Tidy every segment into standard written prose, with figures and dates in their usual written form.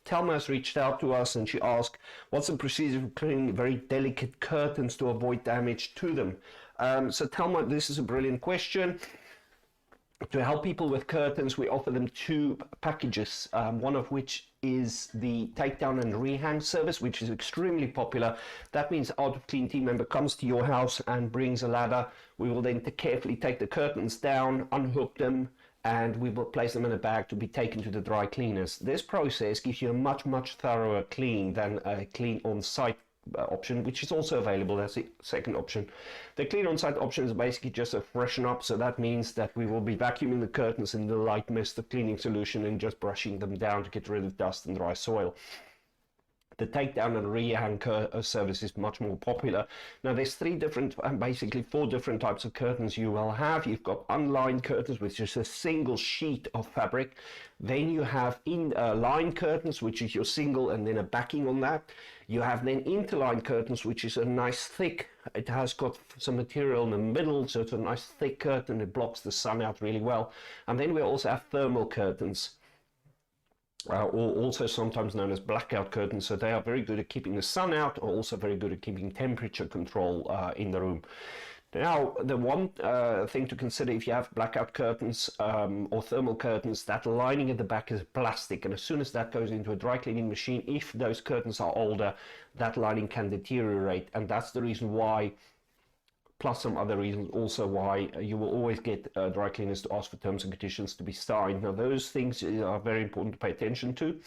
Thelma has reached out to us and she asked, what's the procedure for cleaning very delicate curtains to avoid damage to them? So Thelma, this is a brilliant question. To help people with curtains, we offer them two packages, one of which is the takedown and rehang service, which is extremely popular. That means Art of Clean team member comes to your house and brings a ladder. We will then carefully take the curtains down, unhook them, and we will place them in a bag to be taken to the dry cleaners. This process gives you a much thorougher clean than a clean on-site option, which is also available as the second option. The clean on-site option is basically just a freshen up, so that means that we will be vacuuming the curtains in the light mist of cleaning solution and just brushing them down to get rid of dust and dry soil. The takedown and rehang service is much more popular. Now there's basically four different types of curtains you will have. You've got unlined curtains, which is a single sheet of fabric. Then you have lined curtains, which is your single and then a backing on that. You have then interlined curtains, which is a nice thick, it has got some material in the middle, so it's a nice thick curtain. It blocks the sun out really well. And then we also have thermal curtains. Or also sometimes known as blackout curtains, so they are very good at keeping the sun out, or also very good at keeping temperature control in the room. Now, the one thing to consider if you have blackout curtains or thermal curtains, that lining at the back is plastic, and as soon as that goes into a dry cleaning machine, if those curtains are older, that lining can deteriorate, and that's the reason why, plus some other reasons also, why you will always get dry cleaners to ask for terms and conditions to be signed. Now those things are very important to pay attention to.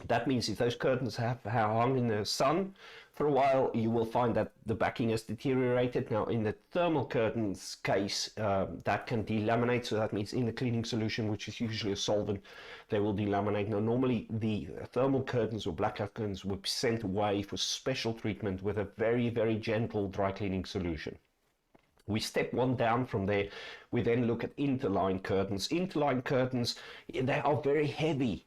That means if those curtains have hung in the sun for a while, you will find that the backing has deteriorated. Now in the thermal curtains case, that can delaminate, so that means in the cleaning solution, which is usually a solvent, they will delaminate. Now normally the thermal curtains or blackout curtains will be sent away for special treatment with a very gentle dry cleaning solution. We step one down from there. We then look at interlined curtains. Interlined curtains, they are very heavy.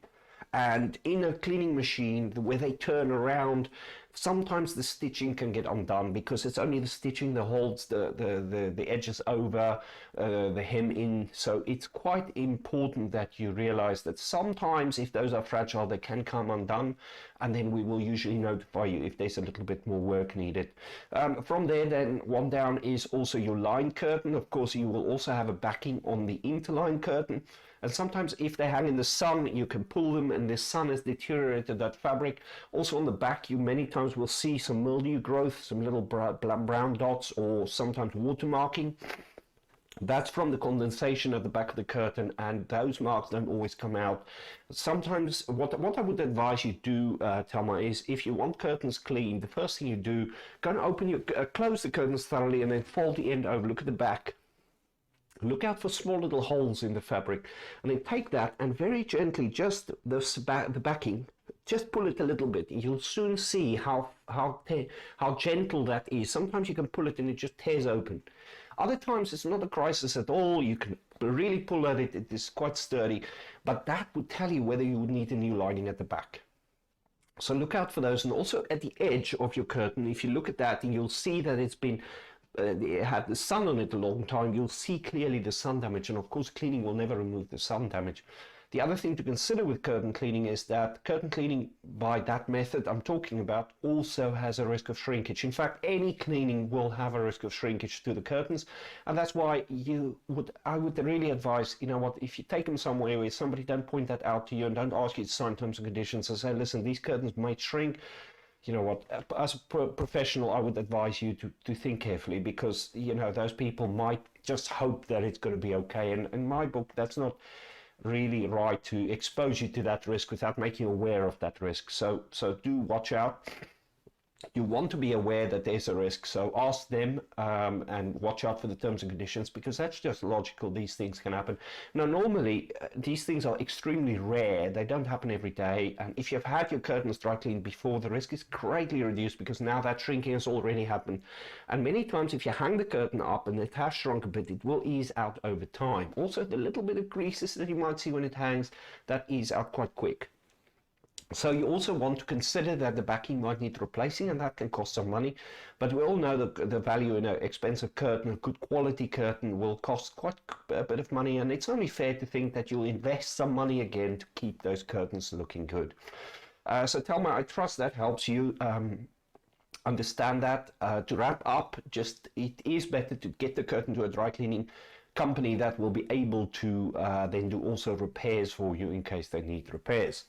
And in a cleaning machine, where they turn around, sometimes the stitching can get undone because it's only the stitching that holds the edges over, the hem in. So it's quite important that you realize that sometimes if those are fragile, they can come undone, and then we will usually notify you if there's a little bit more work needed. From there, then one down is also your lined curtain. Of course, you will also have a backing on the interlined curtain. And sometimes if they hang in the sun, you can pull them and the sun has deteriorated that fabric. Also on the back, you many times will see some mildew growth, some little brown dots, or sometimes watermarking. That's from the condensation at the back of the curtain, and those marks don't always come out. Sometimes what I would advise you do, Thelma, is if you want curtains clean, the first thing you do, go and open close the curtains thoroughly and then fold the end over, look at the back. Look out for small little holes in the fabric, and then take that and very gently, just the backing, just pull it a little bit. You'll soon see how gentle that is. Sometimes you can pull it and it just tears open. Other times it's not a crisis at all. You can really pull at it. It is quite sturdy, but that would tell you whether you would need a new lining at the back. So look out for those. And also at the edge of your curtain, if you look at that, and you'll see that it's been it had the sun on it a long time, you'll see clearly the sun damage, and of course cleaning will never remove the sun damage. The other thing to consider with curtain cleaning is that curtain cleaning by that method I'm talking about also has a risk of shrinkage. In fact, any cleaning will have a risk of shrinkage to the curtains, and that's why I would really advise, you know what, if you take them somewhere where somebody don't point that out to you and don't ask you to sign terms and conditions and say, listen, these curtains might shrink, you know what, as a professional, I would advise you to think carefully, because, you know, those people might just hope that it's going to be okay. And in my book, that's not really right to expose you to that risk without making you aware of that risk. So do watch out. You want to be aware that there's a risk, so ask them and watch out for the terms and conditions, because that's just logical. These things can happen. Now, normally, these things are extremely rare. They don't happen every day, and if you've had your curtains dry cleaned before, the risk is greatly reduced, because now that shrinking has already happened. And many times, if you hang the curtain up and it has shrunk a bit, it will ease out over time. Also, the little bit of creases that you might see when it hangs, that ease out quite quick. So you also want to consider that the backing might need replacing, and that can cost some money. But we all know that the value in an expensive curtain, a good quality curtain, will cost quite a bit of money, and it's only fair to think that you'll invest some money again to keep those curtains looking good. So Thelma, I trust that helps you understand that. To wrap up, it is better to get the curtain to a dry cleaning company that will be able to then do also repairs for you in case they need repairs.